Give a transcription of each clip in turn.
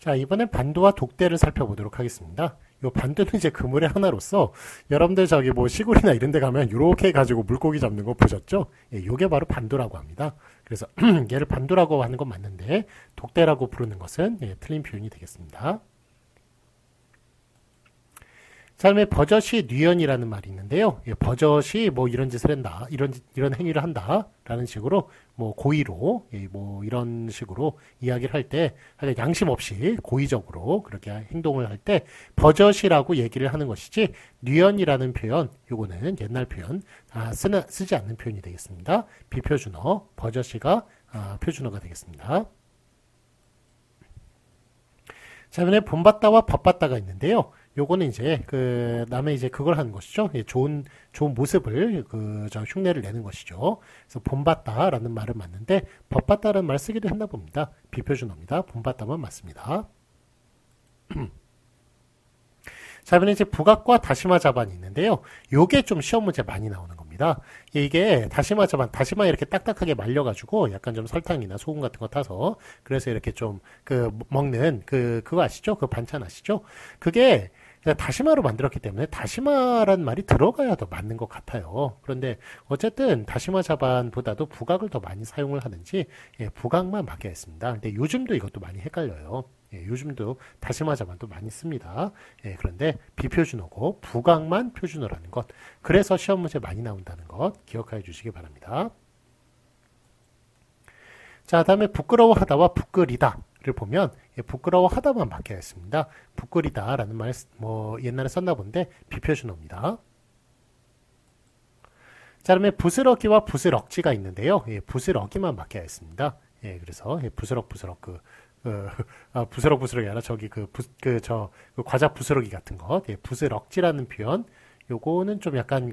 자, 이번엔 반도와 독대를 살펴보도록 하겠습니다. 요 반도는 이제 그물의 하나로서 여러분들 저기 뭐 시골이나 이런 데 가면 요렇게 가지고 물고기 잡는 거 보셨죠? 예, 요게 바로 반도라고 합니다. 그래서 얘를 반도라고 하는 건 맞는데 독대라고 부르는 것은 예, 틀린 표현이 되겠습니다. 자, 다음에 버젓이 뉘연이라는 말이 있는데요. 예, 버젓이 뭐 이런 짓을 한다, 이런 행위를 한다, 라는 식으로 뭐 고의로, 예, 뭐 이런 식으로 이야기를 할 때, 양심 없이 고의적으로 그렇게 행동을 할 때 버젓이라고 얘기를 하는 것이지, 뉘연이라는 표현, 요거는 옛날 표현, 쓰지 않는 표현이 되겠습니다. 비표준어, 버젓이가 표준어가 되겠습니다. 자, 이번에 본받다와 법받다가 있는데요. 요거는 이제 그 남의 이제 그걸 하는 것이죠. 예, 좋은 모습을 저 흉내를 내는 것이죠. 그래서 본받다라는 말은 맞는데 법받다라는 말 쓰기도 했나 봅니다. 비표준어입니다. 본받다만 맞습니다. 자, 이번에 이제 부각과 다시마 자반이 있는데요. 요게 좀 시험 문제 많이 나오는 겁니다. 이게 다시마 자반, 다시마 이렇게 딱딱하게 말려가지고 약간 좀 설탕이나 소금 같은 거 타서 그래서 이렇게 좀 먹는 그거 아시죠? 그 반찬 아시죠? 그게 다시마로 만들었기 때문에 다시마란 말이 들어가야 더 맞는 것 같아요. 그런데 어쨌든 다시마 자반보다도 부각을 더 많이 사용을 하는지 예, 부각만 맞게 했습니다. 근데 요즘도 이것도 많이 헷갈려요. 예, 요즘도 다시마 자반도 많이 씁니다. 예, 그런데 비표준어고 부각만 표준어라는 것. 그래서 시험 문제 많이 나온다는 것 기억해 주시기 바랍니다. 자, 다음에 부끄러워하다와 부끄리다를 보면 예, 부끄러워하다만 맞게 했습니다. 부끄리다라는 말 뭐 옛날에 썼나 본데 비표준어입니다. 자, 그다음에 부스러기와 부스럭지가 있는데요. 예, 부스러기만 맞게 했습니다. 예, 그래서 예, 부스럭부스럭 부스럭부스럭이 아니라 저기 과자 부스러기 같은 것, 예, 부스럭지라는 표현, 요거는 좀 약간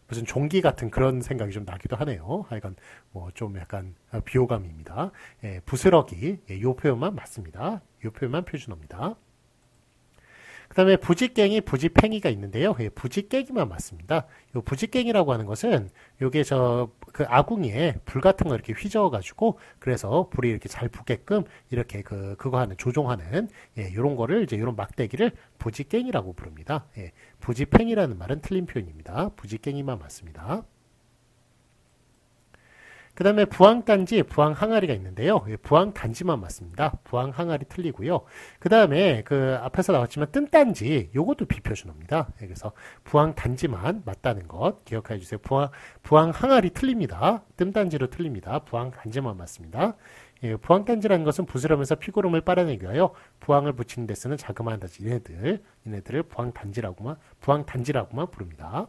무슨 종기 같은 그런 생각이 좀 나기도 하네요. 하여간 뭐 좀 약간 비호감입니다. 예, 부스러기, 예, 요 표현만 맞습니다. 요 표현만 표준어입니다. 그 다음에 부지깽이, 부지팽이가 있는데요. 예, 부지깽이만 맞습니다. 요 부지깽이라고 하는 것은 요게 그 아궁이에 불 같은 거 이렇게 휘저어가지고 그래서 불이 이렇게 잘 붙게끔 이렇게 그거 하는, 조종하는, 예, 요런 거를 이제 요런 막대기를 부지깽이라고 부릅니다. 예, 부지팽이라는 말은 틀린 표현입니다. 부지깽이만 맞습니다. 그 다음에 부항단지, 부항항아리가 있는데요. 예, 부항단지만 맞습니다. 부항항아리 틀리고요. 그 다음에 앞에서 나왔지만 뜸단지, 요것도 비표준어입니다. 예, 그래서 부항단지만 맞다는 것 기억해 주세요. 부항항아리 틀립니다. 뜸단지로 틀립니다. 부항단지만 맞습니다. 예, 부항단지라는 것은 부스럼에서 피고름을 빨아내기 위하여 부항을 붙이는 데 쓰는 자그마한 단지, 얘네들을 부항단지라고만 부릅니다.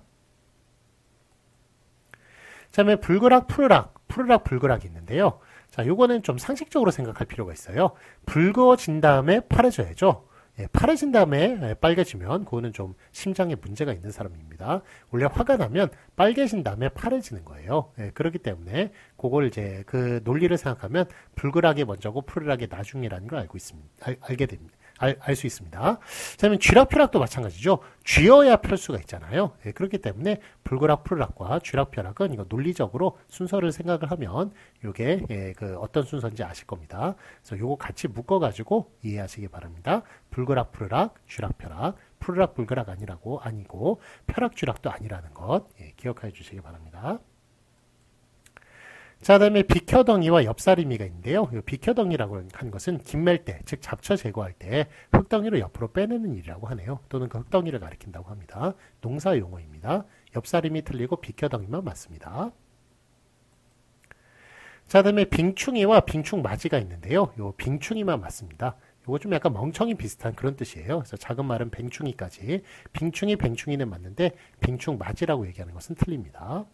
자, 다음에 불그락, 푸르락, 불그락이 있는데요. 자, 요거는 좀 상식적으로 생각할 필요가 있어요. 붉어진 다음에 파래져야죠. 예, 파래진 다음에 빨개지면 그거는 좀 심장에 문제가 있는 사람입니다. 원래 화가 나면 빨개진 다음에 파래지는 거예요. 예, 그렇기 때문에 그걸 이제 그 논리를 생각하면 불그락이 먼저고 푸르락이 나중이라는 걸 알게 됩니다. 알 수 있습니다. 자, 그러면 쥐락펴락도 마찬가지죠. 쥐어야 펼 수가 있잖아요. 예, 그렇기 때문에 불그락, 푸르락과 쥐락펴락은 이거 논리적으로 순서를 생각을 하면 요게 예, 어떤 순서인지 아실 겁니다. 그래서 요거 같이 묶어가지고 이해하시기 바랍니다. 불그락, 푸르락, 쥐락펴락, 푸르락, 불그락 아니고 펴락, 쥐락도 아니라는 것 예, 기억해 주시기 바랍니다. 자, 다음에 비켜덩이와 엽사리미가 있는데요. 이 비켜덩이라고 하는 것은 김맬 때, 즉 잡초 제거할 때 흙덩이를 옆으로 빼내는 일이라고 하네요. 또는 그 흙덩이를 가리킨다고 합니다. 농사 용어입니다. 엽사리미 틀리고 비켜덩이만 맞습니다. 자, 다음에 빙충이와 빙충맞이가 있는데요. 요 빙충이만 맞습니다. 요거 좀 약간 멍청이 비슷한 그런 뜻이에요. 그래서 작은 말은 뱅충이까지. 빙충이, 뱅충이는 맞는데 빙충맞이라고 얘기하는 것은 틀립니다.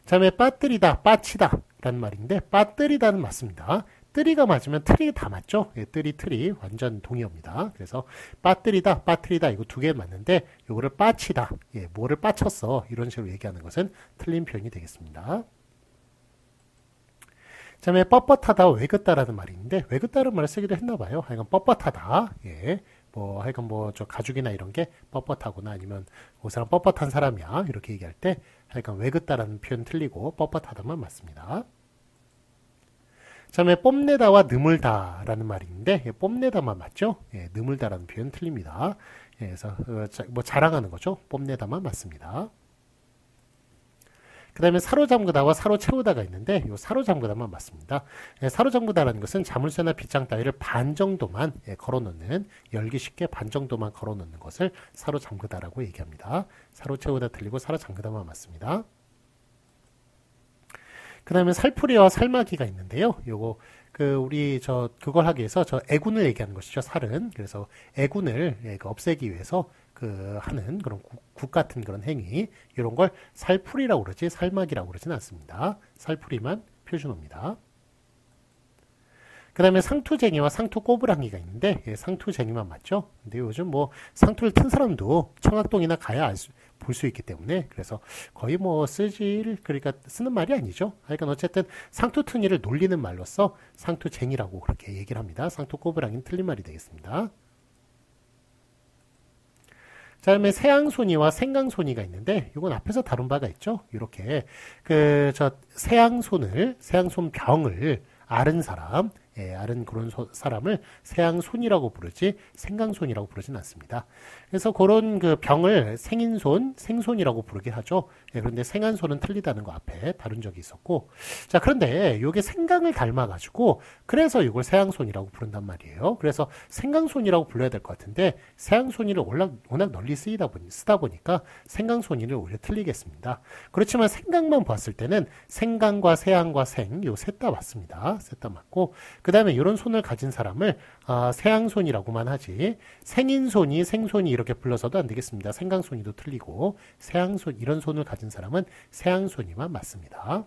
자, 다음에 빠뜨리다, 빠치다 라는 말인데 빠뜨리다는 맞습니다. 뜨리가 맞으면 트리 다 맞죠? 예, 트리 완전 동의어입니다. 그래서 빠뜨리다, 빠뜨리다 이거 두 개 맞는데 요거를 빠치다, 예, 뭐를 빠쳤어 이런 식으로 얘기하는 것은 틀린 표현이 되겠습니다. 자, 다음에 뻣뻣하다, 외긋다라는 말이 있는데 외긋다라는 말을 쓰기도 했나 봐요. 하여간 뻣뻣하다, 예, 하여간 저 가죽이나 이런 게 뻣뻣하거나 아니면 그 사람 뻣뻣한 사람이야 이렇게 얘기할 때 하여간 외긋다라는 표현 틀리고 뻣뻣하다만 맞습니다. 다음에 뽐내다와 느물다라는 말이 있는데 뽐내다만 맞죠? 느물다라는 표현 틀립니다. 그래서 뭐 자랑하는 거죠. 뽐내다만 맞습니다. 그 다음에 사로잠그다와 사로채우다가 있는데 이 사로잠그다만 맞습니다. 사로잠그다라는 것은 자물쇠나 빗장 따위를 반 정도만 걸어놓는, 열기 쉽게 반 정도만 걸어놓는 것을 사로잠그다라고 얘기합니다. 사로채우다 틀리고 사로잠그다만 맞습니다. 그 다음에 살풀이와 살마기가 있는데요. 요거 우리 그걸 하기 위해서 애군을 얘기하는 것이죠. 살은. 그래서 애군을 없애기 위해서 하는 그런 국 같은 그런 행위, 이런 걸 살풀이라고 그러지 살마기라고 그러진 않습니다. 살풀이만 표준어입니다. 그 다음에 상투쟁이와 상투꼬부랑이가 있는데 상투쟁이만 맞죠? 근데 요즘 뭐 상투를 튼 사람도 청학동이나 가야 볼 수 있기 때문에, 그래서 거의 뭐 그러니까 쓰는 말이 아니죠. 하여간 어쨌든 상투퉁이를 놀리는 말로써 상투쟁이라고 그렇게 얘기를 합니다. 상투꼬부랑이는 틀린 말이 되겠습니다. 자, 다음에 세양손이와 생강손이가 있는데 이건 앞에서 다룬 바가 있죠. 이렇게 세양손 병을 앓은 사람, 앓은 그런 사람을 세양손이라고 부르지 생강손이라고 부르진 않습니다. 그래서 그런 병을 생인손, 생손이라고 부르게 하죠. 그런데 생한손은 틀리다는 거 앞에 다룬 적이 있었고, 자, 그런데 이게 생강을 닮아가지고 그래서 이걸 세양손이라고 부른단 말이에요. 그래서 생강손이라고 불러야 될 것 같은데 세양손이를 워낙 널리 쓰다 보니까 생강손이를 오히려 틀리겠습니다. 그렇지만 생강만 봤을 때는 생강과 세양과 요 셋 다 맞습니다. 셋 다 맞고, 그 다음에 이런 손을 가진 사람을 세양손이라고만 하지 생인손이, 생손이 이렇게 불러서도 안 되겠습니다. 생강손이도 틀리고 세양손, 이런 손을 가진 사람은 세양손이만 맞습니다.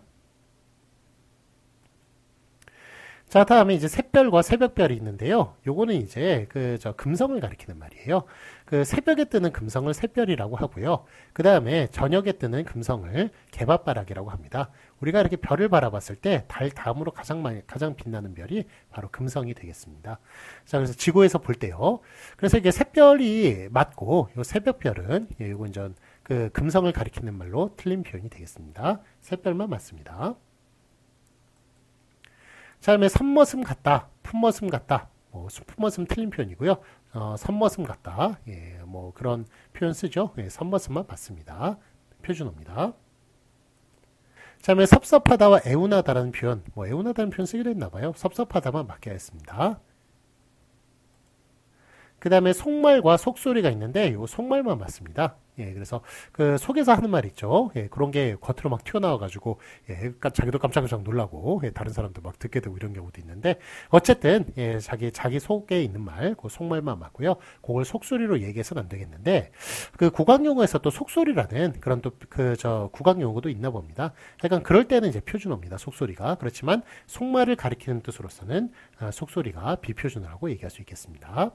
자, 다음에 이제 샛별과 새벽별이 있는데요. 요거는 이제 금성을 가리키는 말이에요. 새벽에 뜨는 금성을 샛별이라고 하고요. 그 다음에 저녁에 뜨는 금성을 개밥바락이라고 합니다. 우리가 이렇게 별을 바라봤을 때 달 다음으로 가장 빛나는 별이 바로 금성이 되겠습니다. 자, 그래서 지구에서 볼 때요. 그래서 이게 샛별이 맞고, 요 새벽별은 요건 금성을 가리키는 말로 틀린 표현이 되겠습니다. 샛별만 맞습니다. 자, 다음에 선머슴 같다, 품머슴 같다. 품머슴 틀린 표현이고요. 선머슴 같다. 뭐 그런 표현 쓰죠. 선머슴만 맞습니다. 표준어입니다. 자, 다음에 섭섭하다와 애운하다라는 표현. 애운하다는 표현 쓰기로 했나봐요. 섭섭하다만 맞게 했습니다. 그 다음에 속말과 속소리가 있는데 이 속말만 맞습니다. 그래서 속에서 하는 말 있죠. 그런 게 겉으로 막 튀어나와가지고 자기도 깜짝깜짝 놀라고 다른 사람도 막 듣게 되고 이런 경우도 있는데, 어쨌든 자기 속에 있는 말, 그 속말만 맞고요. 그걸 속소리로 얘기해서는 안 되겠는데, 국악용어에서 또 속소리라는 그런 또 국악용어도 있나 봅니다. 약간 그럴 때는 이제 표준어입니다. 속소리가. 그렇지만 속말을 가리키는 뜻으로서는 속소리가 비표준어라고 얘기할 수 있겠습니다.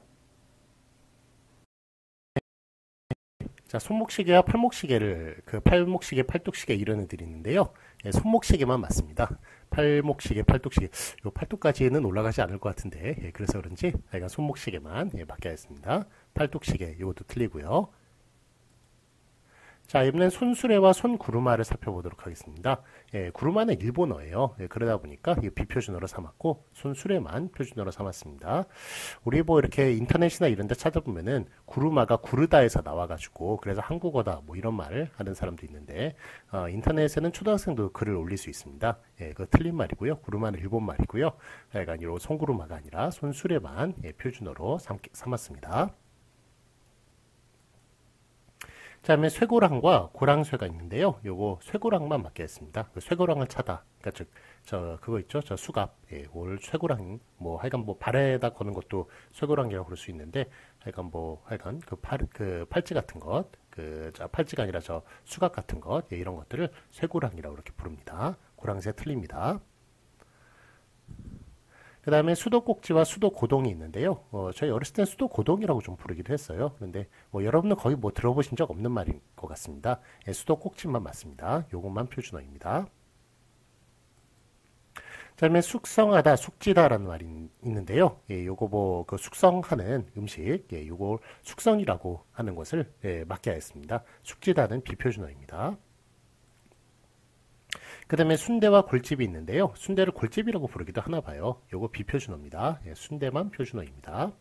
자, 손목시계와 팔목시계를 팔목시계, 팔뚝시계 이런 애들이 있는데요. 손목시계만 맞습니다. 팔목시계, 팔뚝시계. 요 팔뚝까지는 올라가지 않을 것 같은데, 그래서 그런지 약간 손목시계만 맞게 하겠습니다. 팔뚝시계 이것도 틀리고요. 자, 이번엔 손수레와 손구르마를 살펴보도록 하겠습니다. 구르마는 일본어예요. 그러다 보니까 이거 비표준어로 삼았고 손수레만 표준어로 삼았습니다. 우리 뭐 이렇게 인터넷이나 이런 데 찾아보면은 구르마가 구르다에서 나와가지고 그래서 한국어다 뭐 이런 말을 하는 사람도 있는데, 인터넷에는 초등학생도 글을 올릴 수 있습니다. 그거 틀린 말이고요. 구르마는 일본 말이고요. 약간 이런 손구르마가 아니라 손수레만 표준어로 삼았습니다. 자, 다음에 쇠고랑과 고랑쇠가 있는데요. 요거 쇠고랑만 맞게 했습니다. 쇠고랑을 차다. 그러니까 그거 있죠. 수갑. 올 쇠고랑, 하여간 발에다 거는 것도 쇠고랑이라고 그럴 수 있는데, 하여간 팔찌 같은 것, 팔찌가 아니라 수갑 같은 것, 이런 것들을 쇠고랑이라고 이렇게 부릅니다. 고랑쇠 틀립니다. 그 다음에 수도꼭지와 수도고동이 있는데요. 저희 어렸을 땐 수도고동이라고 좀 부르기도 했어요. 그런데 여러분은 거의 들어보신 적 없는 말인 것 같습니다. 수도꼭지만 맞습니다. 요것만 표준어입니다. 그 다음에 숙성하다, 숙지다라는 말이 있는데요. 요거 숙성하는 음식, 요거 숙성이라고 하는 것을 맞게 하였습니다. 숙지다는 비표준어입니다. 그 다음에 순대와 골집이 있는데요. 순대를 골집이라고 부르기도 하나 봐요. 요거 비표준어입니다. 예, 순대만 표준어입니다.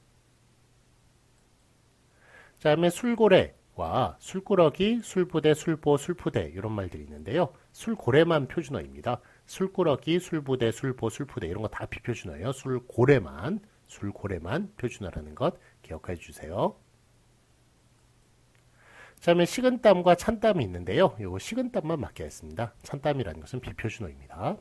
그 다음에 술고래와 술꾸러기, 술부대, 술보, 술푸대 이런 말들이 있는데요. 술고래만 표준어입니다. 술꾸러기, 술부대, 술보, 술푸대 이런 거 다 비표준어예요. 술고래만 표준어라는 것 기억해 주세요. 그 다음에 식은땀과 찬땀이 있는데요. 요거 식은땀만 맡겨야겠습니다. 찬땀이라는 것은 비표준어입니다.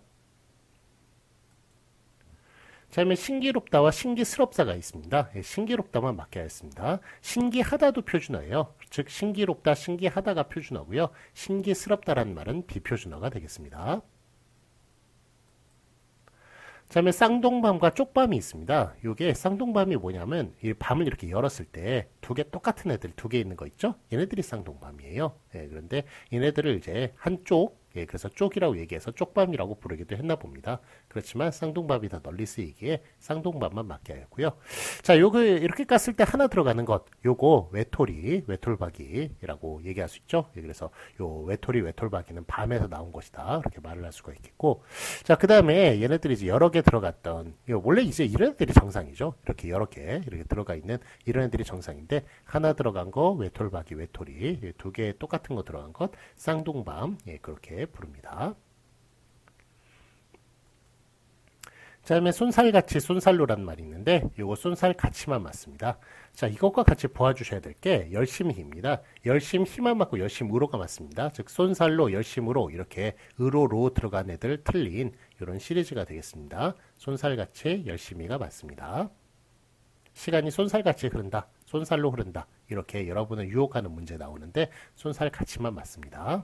그 다음에 신기롭다와 신기스럽다가 있습니다. 예, 신기롭다만 맡겨야겠습니다. 신기하다도 표준어예요. 즉 신기롭다, 신기하다가 표준어고요. 신기스럽다라는 말은 비표준어가 되겠습니다. 그 다음에 쌍동밤과 쪽밤이 있습니다. 이게 쌍동밤이 뭐냐면 이 밤을 이렇게 열었을 때 두 개 똑같은 애들 두 개 있는 거 있죠? 얘네들이 쌍동밤이에요. 예, 그런데 얘네들을 이제 한쪽, 예, 그래서 쪽이라고 얘기해서 쪽밤이라고 부르기도 했나 봅니다. 그렇지만 쌍동밤이 더 널리 쓰이기에 쌍동밤만 맡겨야겠고요. 자, 요거 이렇게 깠을 때 하나 들어가는 것, 요거 외톨이, 외톨박이라고 얘기할 수 있죠? 예, 그래서 요 외톨이, 외톨박이는 밤에서 나온 것이다. 이렇게 말을 할 수가 있겠고, 자, 그 다음에 얘네들이 이제 여러 개 들어갔던, 원래 이제 이런 애들이 정상이죠. 이렇게 여러 개 이렇게 들어가 있는 이런 애들이 정상인데 하나 들어간 거 외톨박이, 외톨이, 두 개 똑같은 거 들어간 것 쌍동밤, 예, 그렇게 부릅니다. 자, 다음에 쏜살같이 쏜살로라는 말이 있는데 요거 쏜살같이만 맞습니다. 자, 이것과 같이 보아주셔야 될 게 열심히입니다. 열심히만 맞고 열심으로가 맞습니다. 즉 쏜살로, 열심으로 이렇게 으로로 들어간 애들 틀린 이런 시리즈가 되겠습니다. 쏜살같이 열심히가 맞습니다. 시간이 쏜살같이 흐른다, 쏜살로 흐른다 이렇게 여러분을 유혹하는 문제 나오는데 쏜살같이만 맞습니다.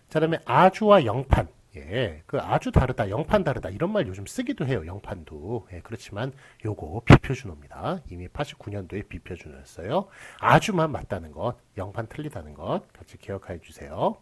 자, 다음에 아주와 영판. 예, 그 아주 다르다, 영판 다르다 이런 말 요즘 쓰기도 해요. 영판도. 예, 그렇지만 요거 비표준어입니다. 이미 89년도에 비표준어였어요. 아주만 맞다는 것, 영판 틀리다는 것 같이 기억해 주세요.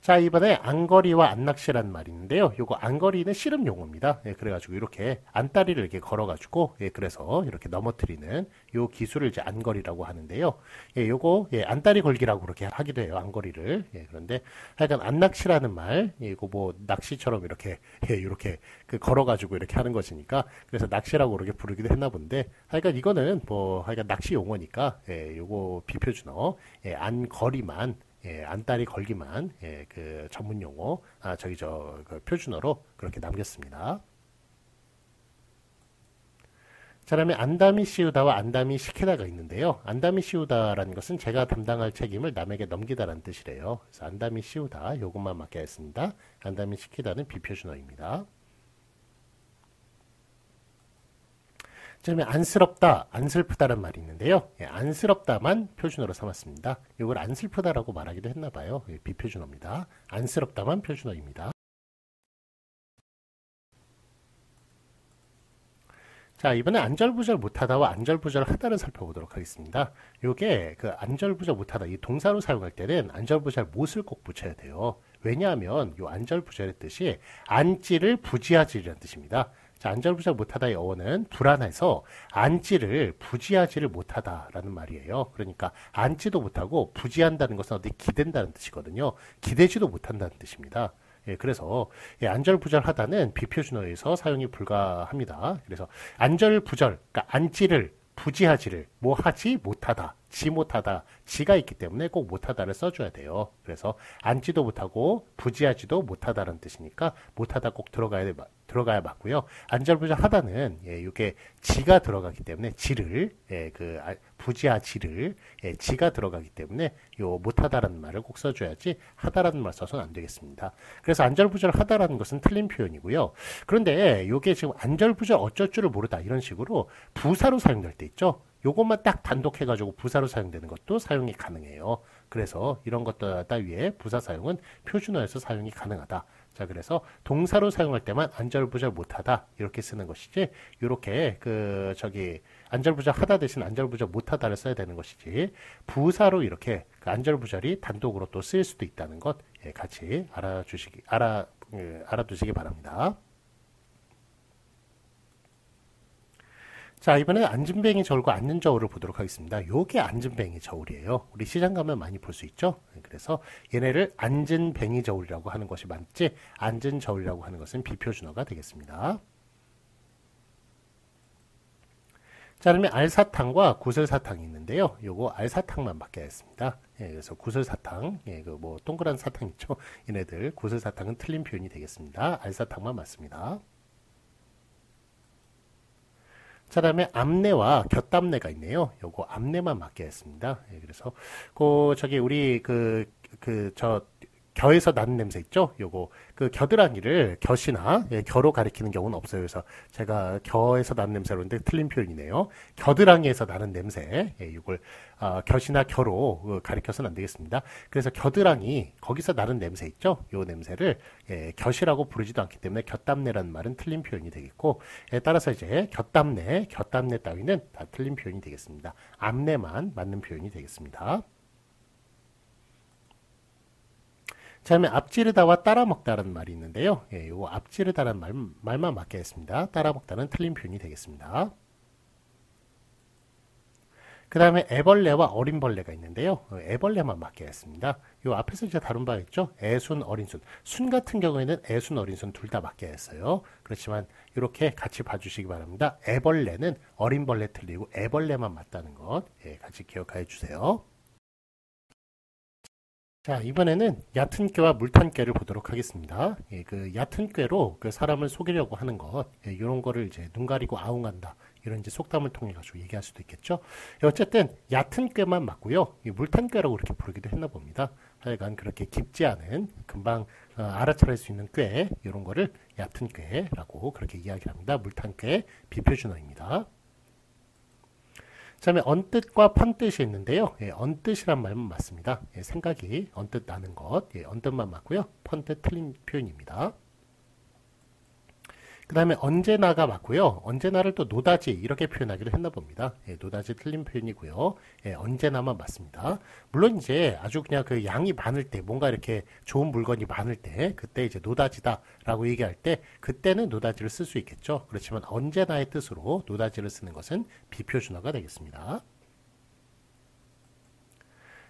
자, 이번에 안거리와 안낚시라는 말이 있는데요. 요거 안거리는 씨름 용어입니다. 예, 그래가지고 이렇게 안다리를 이렇게 걸어가지고, 예, 그래서 이렇게 넘어뜨리는 요 기술을 이제 안거리라고 하는데요. 예, 요거, 예, 안다리 걸기라고 그렇게 하기도 해요. 안거리를. 예, 그런데 하여간 안낚시라는 말, 예, 이거 뭐 낚시처럼 이렇게, 예, 이렇게 그 걸어가지고 이렇게 하는 것이니까 그래서 낚시라고 그렇게 부르기도 했나 본데 하여간 이거는 뭐 하여간 낚시 용어니까, 예, 요거 비표준어, 예, 안거리만, 예, 안다리 걸기만, 예, 그 전문 용어, 그 표준어로 그렇게 남겼습니다. 자, 다음에 안담이 씌우다와 안담이 시키다가 있는데요. 안담이 씌우다라는 것은 제가 담당할 책임을 남에게 넘기다라는 뜻이래요. 그래서 안담이 씌우다, 요것만 맡겨야겠습니다. 안담이 시키다는 비표준어입니다. 그다음에 안쓰럽다, 안슬프다라는 말이 있는데요. 예, 안쓰럽다만 표준어로 삼았습니다. 이걸 안슬프다라고 말하기도 했나 봐요. 예, 비표준어입니다. 안쓰럽다만 표준어입니다. 자, 이번에 안절부절 못하다와 안절부절 하다를 살펴보도록 하겠습니다. 요게 그 안절부절 못하다, 이 동사로 사용할 때는 안절부절 못을 꼭 붙여야 돼요. 왜냐하면 요 안절부절의 뜻이 안지를 부지하지라는 뜻입니다. 자, 안절부절 못하다의 어원은 불안해서 안지를 부지하지를 못하다라는 말이에요. 그러니까 안지도 못하고 부지한다는 것은 어디 기댄다는 뜻이거든요. 기대지도 못한다는 뜻입니다. 예, 그래서 예, 안절부절하다는 비표준어에서 사용이 불가합니다. 그래서 안절부절, 그러니까 안지를 부지하지를 뭐 하지 못하다, 지 못하다, 지가 있기 때문에 꼭 못하다를 써줘야 돼요. 그래서 안지도 못하고 부지하지도 못하다라는 뜻이니까 못하다 꼭 들어가야 맞고요. 안절부절하다는 예, 이게 지가 들어가기 때문에 지를, 예, 부지하지를, 예, 지가 들어가기 때문에 요 못하다라는 말을 꼭 써줘야지 하다라는 말 써서는 안 되겠습니다. 그래서 안절부절하다라는 것은 틀린 표현이고요. 그런데 요게 지금 안절부절 어쩔 줄을 모르다 이런 식으로 부사로 사용될 때 있죠. 요것만 딱 단독해가지고 부사로 사용되는 것도 사용이 가능해요. 그래서 이런 것들 따위에 부사 사용은 표준어에서 사용이 가능하다. 자, 그래서 동사로 사용할 때만 안절부절 못하다 이렇게 쓰는 것이지, 이렇게 안절부절 하다 대신 안절부절 못하다를 써야 되는 것이지, 부사로 이렇게 그 안절부절이 단독으로 또 쓰일 수도 있다는 것, 예, 같이 알아두시기 바랍니다. 자, 이번에는 앉은뱅이 저울과 앉는 저울을 보도록 하겠습니다. 요게 앉은뱅이 저울이에요. 우리 시장 가면 많이 볼 수 있죠. 그래서 얘네를 앉은뱅이 저울이라고 하는 것이 맞지, 앉은 저울이라고 하는 것은 비표준어가 되겠습니다. 자, 그러면 알사탕과 구슬사탕이 있는데요. 요거 알사탕만 맞게하겠습니다. 예, 그래서 구슬사탕, 예, 그 뭐 동그란 사탕 있죠. 얘네들 구슬사탕은 틀린 표현이 되겠습니다. 알사탕만 맞습니다. 자, 다음에 암내와 곁담내가 있네요. 요거 암내만 맞게하겠습니다. 예, 그래서 저기 우리 겨에서 나는 냄새 있죠? 요거 그 겨드랑이를 곁이나 겨로 가리키는 경우는 없어요. 그래서 제가 겨에서 나는 냄새로 했는데 틀린 표현이네요. 겨드랑이에서 나는 냄새, 이걸 곁이나 겨로 가리켜서는 안 되겠습니다. 그래서 겨드랑이 거기서 나는 냄새 있죠? 요 냄새를 곁이라고 부르지도 않기 때문에 곁담내라는 말은 틀린 표현이 되겠고, 따라서 이제 곁담내 따위는 다 틀린 표현이 되겠습니다. 암내만 맞는 표현이 되겠습니다. 자, 그러면 앞지르다와 따라먹다라는 말이 있는데요. 예, 요 앞지르다라는 말만 맞게하겠습니다. 따라먹다는 틀린 표현이 되겠습니다. 그 다음에 애벌레와 어린벌레가 있는데요. 애벌레만 맞게하겠습니다. 요 앞에서 이제 다룬 바 있죠. 애순, 어린순. 순 같은 경우에는 애순, 어린순 둘 다 맞게했어요. 그렇지만 이렇게 같이 봐주시기 바랍니다. 애벌레는 어린벌레 틀리고 애벌레만 맞다는 것, 같이 기억해 주세요. 자, 이번에는 얕은 꾀와 물탄 꾀를 보도록 하겠습니다. 그 얕은 꾀로 그 사람을 속이려고 하는 것, 이런 거를 이제 눈 가리고 아웅한다, 이런 이제 속담을 통해 가지고 얘기할 수도 있겠죠. 어쨌든 얕은 꾀만 맞고요. 물탄 꾀라고 그렇게 부르기도 했나 봅니다. 하여간 그렇게 깊지 않은, 금방 알아차릴 수 있는 꾀, 이런 거를 얕은 꾀라고 그렇게 이야기합니다. 물탄 꾀, 비표준어입니다. 그 다음에 언뜻과 펀뜻이 있는데요. 언뜻이란 말만 맞습니다. 생각이 언뜻 나는 것, 언뜻만 맞고요. 펀뜻 틀린 표현입니다. 그 다음에 언제나가 맞고요. 언제나를 또 노다지 이렇게 표현하기도 했나 봅니다. 노다지 틀린 표현이고요. 언제나만 맞습니다. 물론 이제 아주 그냥 그 양이 많을 때, 뭔가 이렇게 좋은 물건이 많을 때, 그때 이제 노다지다 라고 얘기할 때, 그때는 노다지를 쓸 수 있겠죠. 그렇지만 언제나의 뜻으로 노다지를 쓰는 것은 비표준어가 되겠습니다.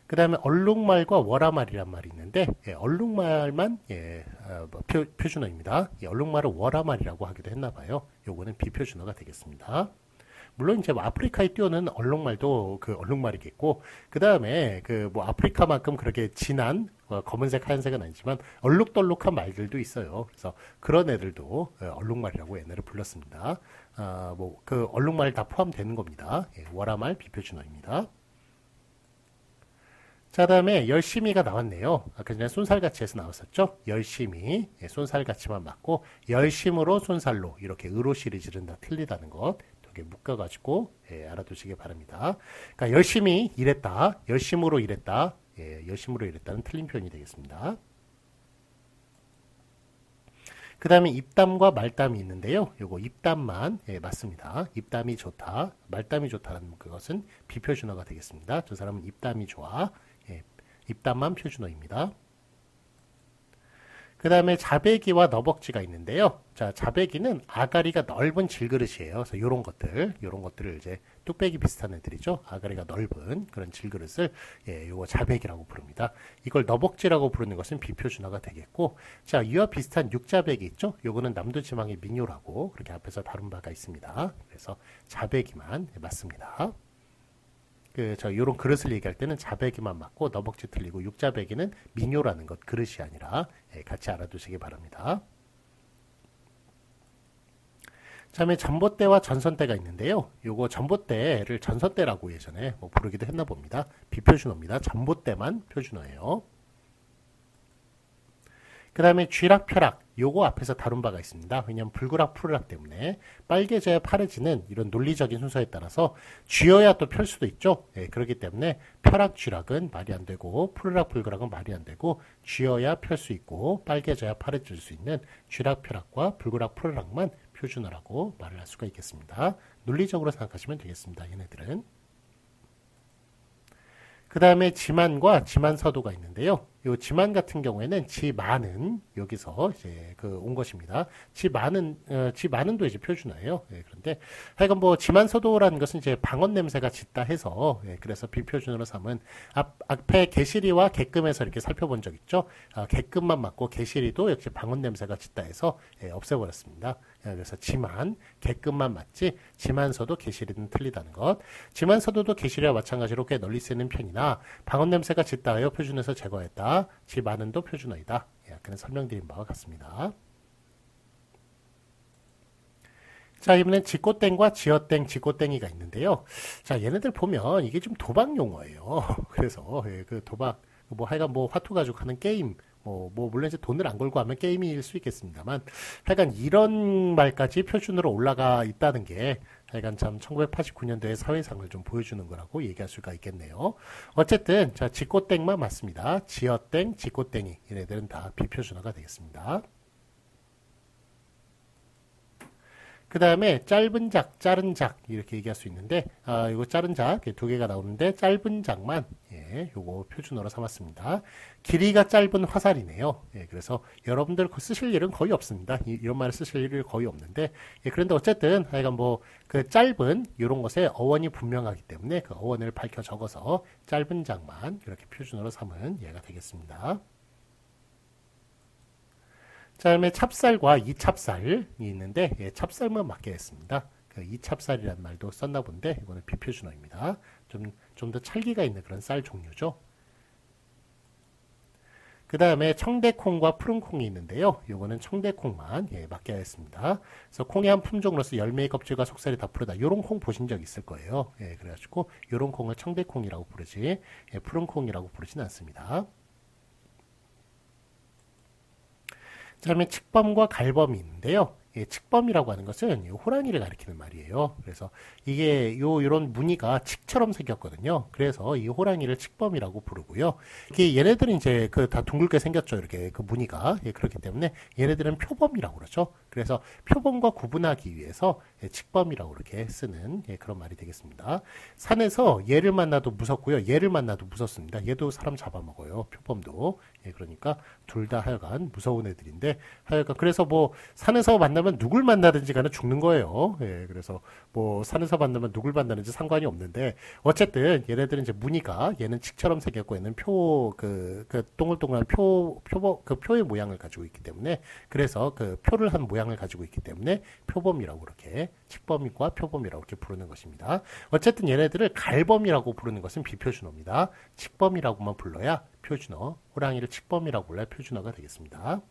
그 다음에 얼룩말과 월화말이란 말이 있는데, 얼룩말만 표준어입니다. 얼룩말을 월화말이라고 하기도 했나봐요. 요거는 비표준어가 되겠습니다. 물론 이제 아프리카에 뛰어는 얼룩말도 그 얼룩말이겠고, 그 다음에 그 아프리카만큼 그렇게 진한 검은색 하얀색은 아니지만 얼룩덜룩한 말들도 있어요. 그래서 그런 애들도 얼룩말이라고 얘네를 불렀습니다. 그 얼룩말 다 포함되는 겁니다. 월화말 비표준어입니다. 자, 다음에 열심히가 나왔네요. 아까 전에 손살같이에서 나왔었죠. 열심히, 손살같이만 맞고 열심으로 손살로, 이렇게 으로 시리즈는 다 틀리다는 것, 두 개 묶어가지고 알아두시기 바랍니다. 그러니까 열심히 일했다, 열심으로 일했다, 열심으로 일했다는 틀린 표현이 되겠습니다. 그 다음에 입담과 말담이 있는데요. 요거 입담만 맞습니다. 입담이 좋다, 말담이 좋다라는 그것은 비표준어가 되겠습니다. 저 사람은 입담이 좋아, 입담만 표준어입니다. 그 다음에 자배기와 너벅지가 있는데요. 자, 자배기는 아가리가 넓은 질그릇이에요. 그래서 요런 것들을 이제 뚝배기 비슷한 애들이죠. 아가리가 넓은 그런 질그릇을 요거 자배기라고 부릅니다. 이걸 너벅지라고 부르는 것은 비표준어가 되겠고, 자, 이와 비슷한 육자배기 있죠. 요거는 남도지방의 민요라고 그렇게 앞에서 다룬 바가 있습니다. 그래서 자배기만 맞습니다. 요런 그릇을 얘기할 때는 자배기만 맞고 너벅지 틀리고, 육자배기는 민요라는 것, 그릇이 아니라 같이 알아두시기 바랍니다. 다음에 전봇대와 전선대가 있는데요. 요거 전봇대를 전선대라고 예전에 부르기도 했나 봅니다. 비표준어입니다. 전봇대만 표준어예요. 그 다음에 쥐락펴락, 요거 앞에서 다룬 바가 있습니다. 왜냐하면 불그락 푸르락 때문에 빨개져야 파래지는 이런 논리적인 순서에 따라서 쥐어야 또 펼 수도 있죠. 그렇기 때문에 펴락 쥐락은 말이 안 되고, 푸르락 불그락은 말이 안 되고, 쥐어야 펼 수 있고 빨개져야 파래질 수 있는 쥐락펴락과 불그락 푸르락만 표준어라고 말을 할 수가 있겠습니다. 논리적으로 생각하시면 되겠습니다. 얘네들은. 그 다음에 지만과 지만서도가 있는데요. 요 지만 같은 경우에는 지만은 여기서 이제 그 온 것입니다. 지만은도 이제 표준어예요. 예, 그런데 하여간 뭐 지만서도라는 것은 이제 방언 냄새가 짙다 해서 예, 그래서 비표준어로 삼은 앞에 개시리와 개끔에서 이렇게 살펴본 적 있죠. 개끔만 맞고 개시리도 역시 방언 냄새가 짙다 해서 예, 없애버렸습니다. 예, 그래서 지만 개끔만 맞지 지만서도 개시리는 틀리다는 것. 지만서도도 개시리와 마찬가지로 꽤 널리 쓰이는 편이나 방언 냄새가 짙다 하여 표준에서 제거했다. 지만은도 표준어이다. 예, 아까는 설명드린 바와 같습니다. 자, 이번엔 지꼬땡과 지어땡, 지꼬땡이가 있는데요. 자, 얘네들 보면 이게 좀 도박 용어예요. 그래서 예, 그 도박 뭐 하여간 뭐 화투 가지고 하는 게임 뭐 물론 이제 돈을 안 걸고 하면 게임일 수 있겠습니다만 하여간 이런 말까지 표준으로 올라가 있다는 게 하여간 참 1989년도의 사회상을 좀 보여주는 거라고 얘기할 수가 있겠네요. 어쨌든 자, 지꼬땡만 맞습니다. 지어땡, 지꼬땡이 얘네들은 다 비표준어가 되겠습니다. 그 다음에 짧은 작, 자른 작 이렇게 얘기할 수 있는데 이거 자른 작 두 개가 나오는데 짧은 작만 예, 요거 표준어로 삼았습니다. 길이가 짧은 화살이네요. 예, 그래서 여러분들 쓰실 일은 거의 없습니다. 이런 말을 쓰실 일이 거의 없는데 예, 그런데 어쨌든 하여간 뭐 그 짧은 이런 것에 어원이 분명하기 때문에 그 어원을 밝혀 적어서 짧은 작만 이렇게 표준어로 삼은 예가 되겠습니다. 자, 다음에 찹쌀과 이찹쌀이 있는데 예, 찹쌀만 맞게 했습니다. 그 이찹쌀이라는 말도 썼나 본데 이거는 비표준어입니다. 좀 더 찰기가 있는 그런 쌀 종류죠. 그 다음에 청대콩과 푸른콩이 있는데요. 이거는 청대콩만 예, 맞게 하였습니다. 그래서 콩의 한 품종으로서 열매의 껍질과 속살이 다 푸르다. 요런 콩 보신 적 있을 거예요. 예, 그래가지고 요런 콩을 청대콩이라고 부르지 예, 푸른콩이라고 부르진 않습니다. 그 다음에 칡범과 갈범이 있는데요. 예, 칡범이라고 하는 것은 호랑이를 가리키는 말이에요. 그래서 이게 요런 무늬가 칡처럼 생겼거든요. 그래서 이 호랑이를 칡범이라고 부르고요. 이게 얘네들은 이제 그 다 둥글게 생겼죠. 이렇게 그 무늬가. 예, 그렇기 때문에 얘네들은 표범이라고 그러죠. 그래서 표범과 구분하기 위해서 예, 칡범이라고 이렇게 쓰는 예, 그런 말이 되겠습니다. 산에서 얘를 만나도 무섭고요. 얘를 만나도 무섭습니다. 얘도 사람 잡아먹어요. 표범도. 예, 그러니까 둘 다 하여간 무서운 애들인데 하여간 그래서 뭐 산에서 만나면 누굴 만나든지 간에 죽는 거예요. 예, 그래서 뭐 산에서 만나면 누굴 만나는지 상관이 없는데 어쨌든 얘네들은 이제 무늬가 얘는 칡처럼 생겼고 얘는 그 동글동글한 그 표의 모양을 가지고 있기 때문에 그래서 그 표를 한 모양을 가지고 있기 때문에 표범이라고 이렇게 칡범과 표범이라고 이렇게 부르는 것입니다. 어쨌든 얘네들을 갈범이라고 부르는 것은 비표준어입니다. 칡범이라고만 불러야 표준어, 호랑이를 칡범이라고 불러야 표준어가 되겠습니다.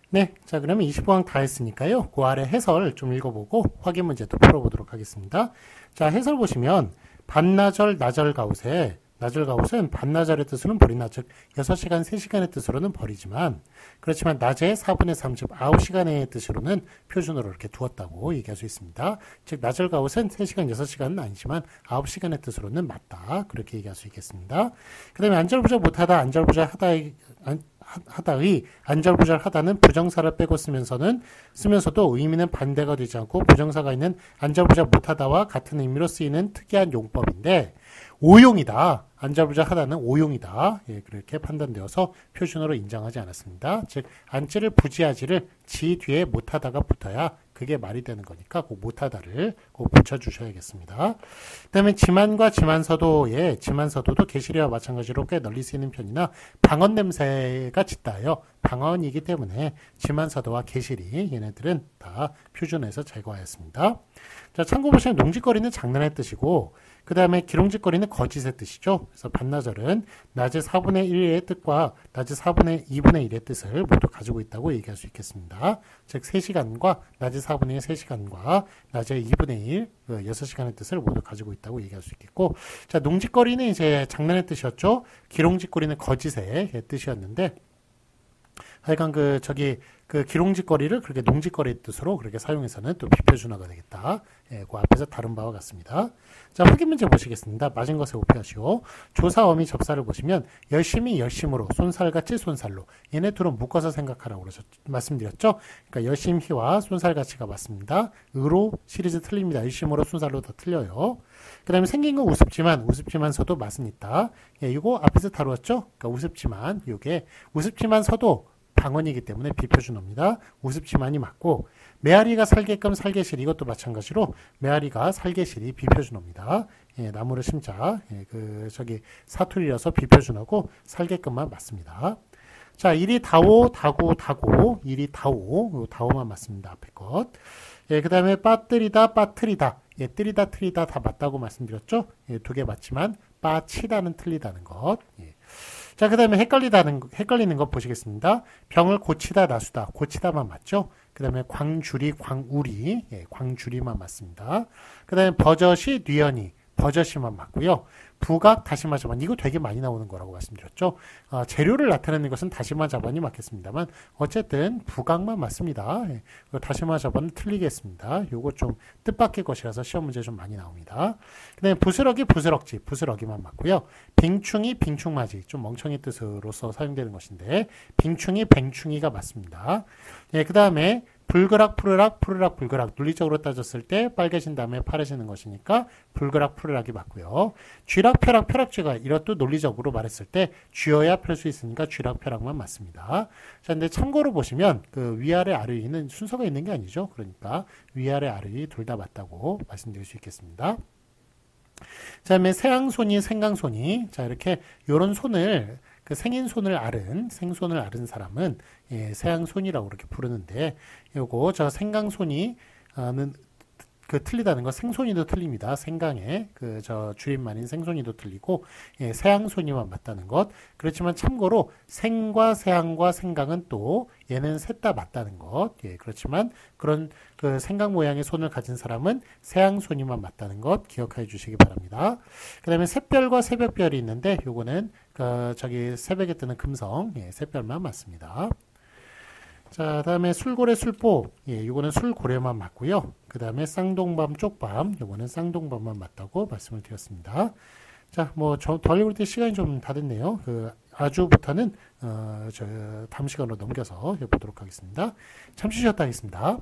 네, 자 그러면 25항 다 했으니까요. 그 아래 해설 좀 읽어보고 확인 문제도 풀어보도록 하겠습니다. 자, 해설 보시면 반나절, 나절가웃에 나절가웃은 반나절의 뜻으로는 버린다. 즉 6시간, 3시간의 뜻으로는 버리지만 그렇지만 낮에 4분의 3, 즉 9시간의 뜻으로는 표준어로 이렇게 두었다고 얘기할 수 있습니다. 즉 나절가웃은 3시간, 6시간은 아니지만 9시간의 뜻으로는 맞다. 그렇게 얘기할 수 있겠습니다. 그 다음에 안절부절 못하다, 안절부절 하다의 안절부절 하다는 부정사를 빼고 쓰면서도 의미는 반대가 되지 않고 부정사가 있는 안절부절 못하다와 같은 의미로 쓰이는 특이한 용법인데 오용이다. 안절부절 하다는 오용이다. 예, 그렇게 판단되어서 표준어로 인정하지 않았습니다. 즉 안지를 부지하지를 지 뒤에 못하다가 붙어야 그게 말이 되는 거니까 그 못하다를 꼭 붙여주셔야겠습니다. 그 다음에 지만과 지만서도의 지만서도도 개시리와 마찬가지로 꽤 널리 쓰이는 편이나 방언 냄새가 짙다요. 방언이기 때문에 지만서도와 개시리 얘네들은 다 표준어에서 제거하였습니다. 자, 참고 보시면 농짓거리는 장난의 뜻이고 그 다음에 기롱짓거리는 거짓의 뜻이죠. 그래서 반나절은 낮의 4분의 1의 뜻과 낮의 2분의 1의 뜻을 모두 가지고 있다고 얘기할 수 있겠습니다. 즉 3시간과 낮의 4분의 1 3시간과 낮의 2분의 1 6시간의 뜻을 모두 가지고 있다고 얘기할 수 있겠고 자, 농짓거리는 이제 장난의 뜻이었죠. 기롱짓거리는 거짓의 뜻이었는데 하여간 그 기롱짓거리를 그렇게 농짓거리의 뜻으로 그렇게 사용해서는 또 비표준어가 되겠다. 예, 그 앞에서 다른 바와 같습니다. 자, 확인 문제 보시겠습니다. 맞은 것에 오피하시오. 조사, 어미, 접사를 보시면 열심히, 열심으로, 손살같이, 손살로 얘네 둘은 묶어서 생각하라고 말씀드렸죠. 그러니까 열심히와 손살같이가 맞습니다. 으로 시리즈 틀립니다. 열심으로, 손살로 다 틀려요. 그 다음에 생긴 건 우습지만서도 맛은 있다. 예, 이거 앞에서 다루었죠? 그러니까 우습지만, 요게 우습지만서도 방언이기 때문에 비표준어입니다. 우습지만이 맞고, 메아리가 살게끔 살개실, 이것도 마찬가지로 메아리가 살개실이 비표준어입니다. 예, 나무를 심자, 예, 사투리여서 비표준어고 살게끔만 맞습니다. 자, 이리 다오, 다고, 이리 다오, 다오만 맞습니다. 앞에 것. 예, 그 다음에 빠뜨리다, 빠트리다. 예, 뜨리다, 트리다 다 맞다고 말씀드렸죠? 예, 두 개 맞지만, 빠치다는 틀리다는 것. 예. 자, 그 다음에 헷갈리는 것 보시겠습니다. 병을 고치다, 나수다. 고치다만 맞죠? 그 다음에 광주리, 광우리. 예, 광주리만 맞습니다. 그 다음에 버젓이, 뉘연이. 버젓이만 맞고요. 부각, 다시마 자반. 이거 되게 많이 나오는 거라고 말씀드렸죠. 재료를 나타내는 것은 다시마 자반이 맞겠습니다만 어쨌든 부각만 맞습니다. 예, 다시마 자반은 틀리겠습니다. 요거 좀 뜻밖의 것이라서 시험 문제 좀 많이 나옵니다. 그 다음에 부스러기, 부스럭지. 부스러기만 맞고요. 빙충이, 빙충맞이. 좀 멍청이 뜻으로서 사용되는 것인데 빙충이, 뱅충이가 맞습니다. 예, 그 다음에 불그락, 푸르락, 푸르락, 불그락. 논리적으로 따졌을 때 빨개진 다음에 파래지는 것이니까 불그락, 푸르락이 맞고요. 쥐락, 펴락, 펴락쥐가 이것도 논리적으로 말했을 때 쥐어야 펼 수 있으니까 쥐락, 펴락만 맞습니다. 자, 근데 참고로 보시면 그 위아래, 아래위는 순서가 있는 게 아니죠. 그러니까 위아래, 아래위 둘 다 맞다고 말씀드릴 수 있겠습니다. 자, 다음에 새앙손이, 생강손이. 자, 이렇게 요런 손을 그 생손을 앓은 사람은 예, 새앙손이라고 그렇게 부르는데 요거 저 생강손이는 틀리다는 거 생손이도 틀립니다. 생강에 줄임말인 생손이도 틀리고 예, 새앙손이만 맞다는 것. 그렇지만 참고로 생과 새앙과 생강은 또 얘는 셋 다 맞다는 것. 예, 그렇지만 그런 그 생강 모양의 손을 가진 사람은 새앙손이만 맞다는 것 기억해 주시기 바랍니다. 그 다음에 샛별과 새벽별이 있는데 요거는 새벽에 뜨는 금성, 예, 샛별만 맞습니다. 자, 다음에 술고래, 술보, 예, 요거는 술고래만 맞고요. 그 다음에 쌍동밤, 쪽밤, 요거는 쌍동밤만 맞다고 말씀을 드렸습니다. 자, 더 알려볼 때 시간이 좀 다 됐네요. 아주부터는 다음 시간으로 넘겨서 해보도록 하겠습니다. 잠시 쉬었다 하겠습니다.